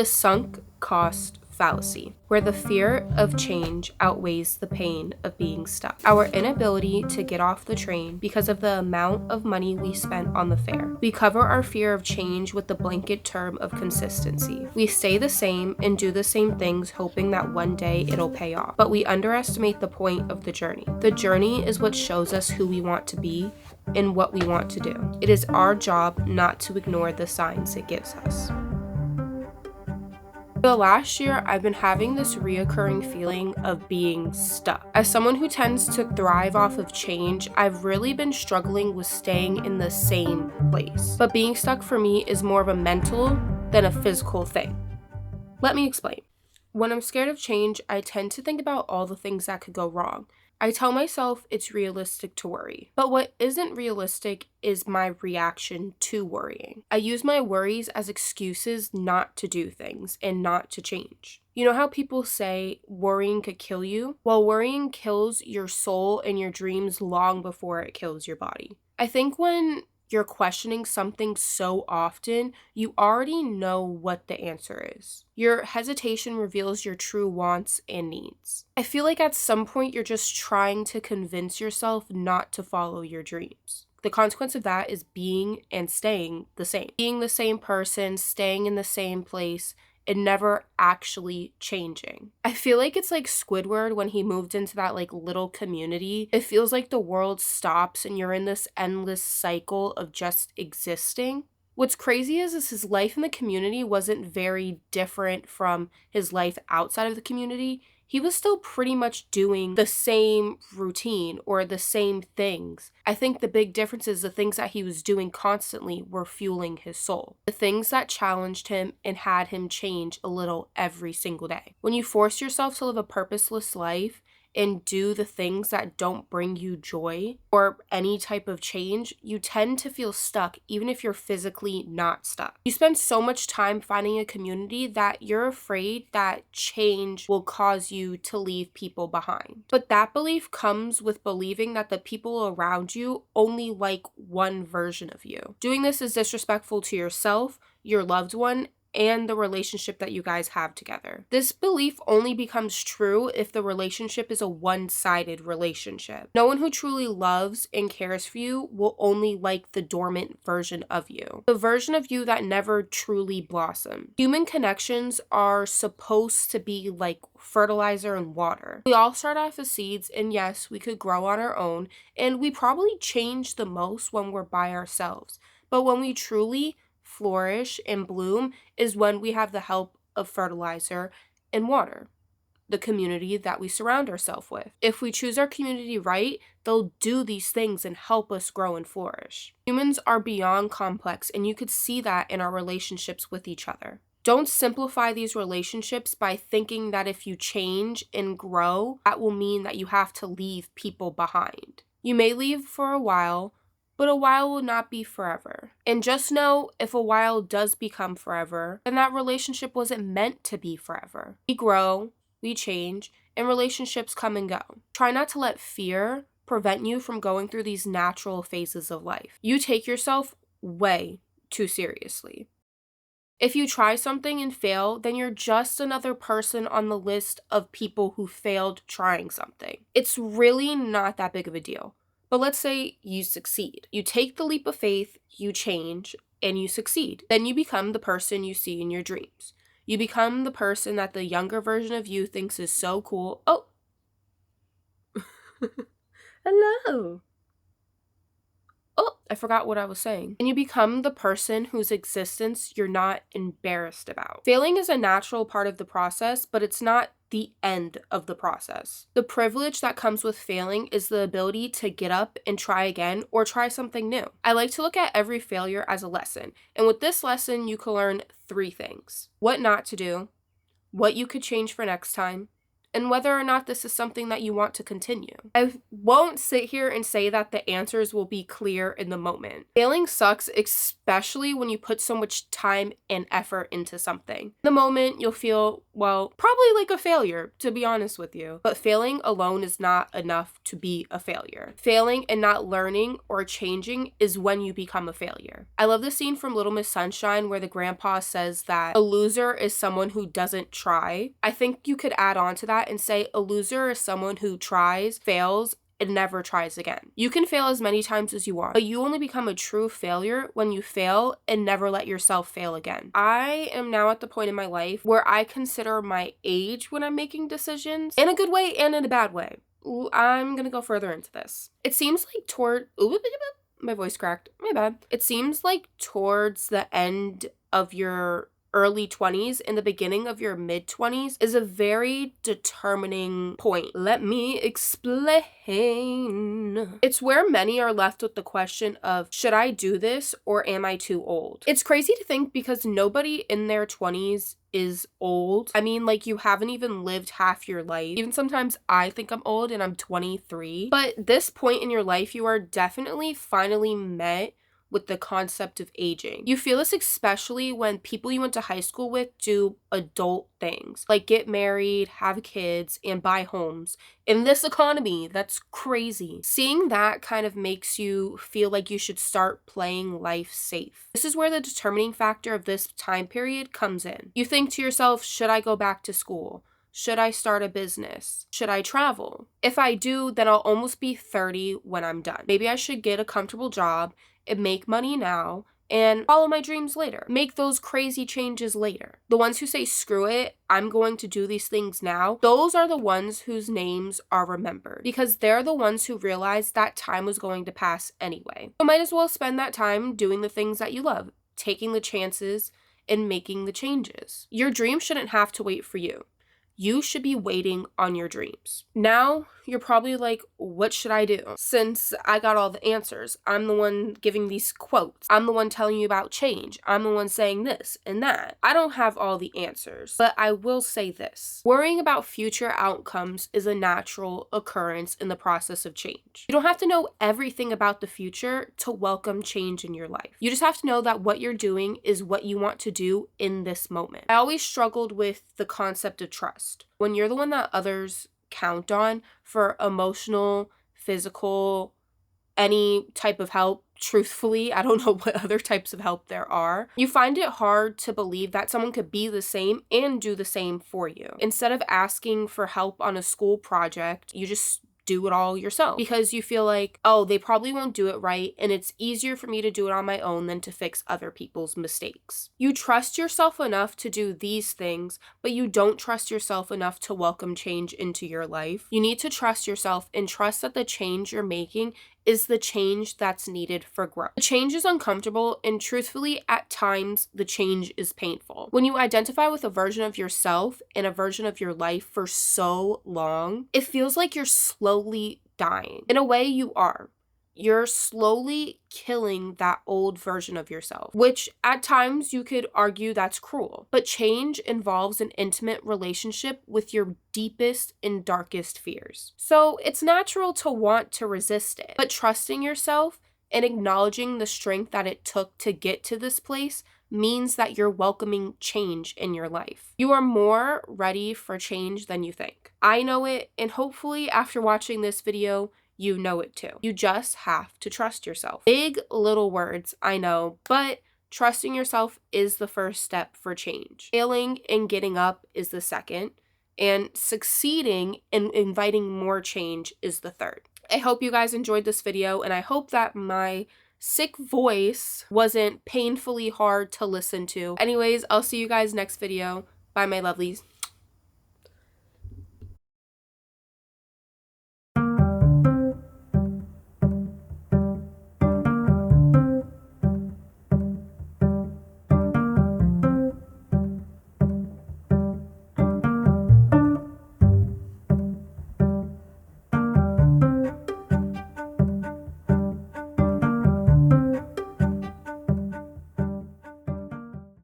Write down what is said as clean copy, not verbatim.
The sunk cost fallacy, where the fear of change outweighs the pain of being stuck. Our inability to get off the train because of the amount of money we spent on the fare. We cover our fear of change with the blanket term of consistency. We stay the same and do the same things hoping that one day it'll pay off, but we underestimate the point of the journey. The journey is what shows us who we want to be and what we want to do. It is our job not to ignore the signs it gives us. For the last year, I've been having this reoccurring feeling of being stuck. As someone who tends to thrive off of change, I've really been struggling with staying in the same place. But being stuck for me is more of a mental than a physical thing. Let me explain. When I'm scared of change, I tend to think about all the things that could go wrong. I tell myself it's realistic to worry. But what isn't realistic is my reaction to worrying. I use my worries as excuses not to do things and not to change. You know how people say worrying could kill you? Well, worrying kills your soul and your dreams long before it kills your body. I think when you're questioning something so often, you already know what the answer is. Your hesitation reveals your true wants and needs. I feel like at some point you're just trying to convince yourself not to follow your dreams. The consequence of that is being and staying the same. Being the same person, staying in the same place, and never actually changing. I feel like it's like Squidward when he moved into that little community. It feels like the world stops and you're in this endless cycle of just existing. What's crazy is his life in the community wasn't very different from his life outside of the community. He was still pretty much doing the same routine or the same things. I think the big difference is the things that he was doing constantly were fueling his soul. The things that challenged him and had him change a little every single day. When you force yourself to live a purposeless life and do the things that don't bring you joy or any type of change, you tend to feel stuck even if you're physically not stuck. You spend so much time finding a community that you're afraid that change will cause you to leave people behind. But that belief comes with believing that the people around you only like one version of you. Doing this is disrespectful to yourself, your loved one, and the relationship that you guys have together. This belief only becomes true if the relationship is a one-sided relationship. No one who truly loves and cares for you will only like the dormant version of you, the version of you that never truly blossomed. Human connections are supposed to be like fertilizer and water. We all start off as seeds, and yes, we could grow on our own, and we probably change the most when we're by ourselves. But when we truly flourish and bloom is when we have the help of fertilizer and water, the community that we surround ourselves with. If we choose our community right, they'll do these things and help us grow and flourish. Humans are beyond complex, and you could see that in our relationships with each other. Don't simplify these relationships by thinking that if you change and grow, that will mean that you have to leave people behind. You may leave for a while, but a while will not be forever. And just know, if a while does become forever, then that relationship wasn't meant to be forever. We grow, we change, and relationships come and go. Try not to let fear prevent you from going through these natural phases of life. You take yourself way too seriously. If you try something and fail, then you're just another person on the list of people who failed trying something. It's really not that big of a deal. But let's say you succeed. You take the leap of faith, you change, and you succeed. Then you become the person you see in your dreams. You become the person that the younger version of you thinks is so cool. Oh, hello. Oh, I forgot what I was saying. And you become the person whose existence you're not embarrassed about. Failing is a natural part of the process, but it's not the end of the process. The privilege that comes with failing is the ability to get up and try again or try something new. I like to look at every failure as a lesson. And with this lesson, you can learn 3 things: what not to do, what you could change for next time, and whether or not this is something that you want to continue. I won't sit here and say that the answers will be clear in the moment. Failing sucks, especially when you put so much time and effort into something. In the moment, you'll feel well, probably like a failure, to be honest with you. But failing alone is not enough to be a failure. Failing and not learning or changing is when you become a failure. I love the scene from Little Miss Sunshine where the grandpa says that a loser is someone who doesn't try. I think you could add on to that and say a loser is someone who tries, fails, and never tries again. You can fail as many times as you want, but you only become a true failure when you fail and never let yourself fail again. I am now at the point in my life where I consider my age when I'm making decisions, in a good way and in a bad way. I'm gonna go further into this. It seems like my voice cracked, my bad. It seems like towards the end of your early 20s and the beginning of your mid 20s is a very determining point. Let me explain. It's where many are left with the question of, should I do this or am I too old? It's crazy to think because nobody in their 20s is old. I mean, like, you haven't even lived half your life. Even sometimes I think I'm old and I'm 23. But this point in your life, you are definitely finally met with the concept of aging. You feel this especially when people you went to high school with do adult things, like get married, have kids, and buy homes. In this economy, that's crazy. Seeing that kind of makes you feel like you should start playing life safe. This is where the determining factor of this time period comes in. You think to yourself, should I go back to school? Should I start a business? Should I travel? If I do, then I'll almost be 30 when I'm done. Maybe I should get a comfortable job and make money now and follow my dreams later. Make those crazy changes later. The ones who say, screw it, I'm going to do these things now, those are the ones whose names are remembered because they're the ones who realized that time was going to pass anyway. So might as well spend that time doing the things that you love, taking the chances and making the changes. Your dream shouldn't have to wait for you. You should be waiting on your dreams. Now, you're probably like, what should I do? Since I got all the answers, I'm the one giving these quotes. I'm the one telling you about change. I'm the one saying this and that. I don't have all the answers, but I will say this. Worrying about future outcomes is a natural occurrence in the process of change. You don't have to know everything about the future to welcome change in your life. You just have to know that what you're doing is what you want to do in this moment. I always struggled with the concept of trust. When you're the one that others count on for emotional, physical, any type of help, truthfully, I don't know what other types of help there are, you find it hard to believe that someone could be the same and do the same for you. Instead of asking for help on a school project, you just do it all yourself because you feel like, oh, they probably won't do it right and it's easier for me to do it on my own than to fix other people's mistakes. You trust yourself enough to do these things, but you don't trust yourself enough to welcome change into your life. You need to trust yourself and trust that the change you're making is the change that's needed for growth. The change is uncomfortable, and truthfully, at times, the change is painful. When you identify with a version of yourself and a version of your life for so long, it feels like you're slowly dying. In a way, you are. You're slowly killing that old version of yourself, which at times you could argue that's cruel. But change involves an intimate relationship with your deepest and darkest fears. So it's natural to want to resist it, but trusting yourself and acknowledging the strength that it took to get to this place means that you're welcoming change in your life. You are more ready for change than you think. I know it, and hopefully after watching this video, you know it too. You just have to trust yourself. Big little words, I know, but trusting yourself is the first step for change. Failing and getting up is the second, and succeeding and inviting more change is the third. I hope you guys enjoyed this video, and I hope that my sick voice wasn't painfully hard to listen to. Anyways, I'll see you guys next video. Bye, my lovelies.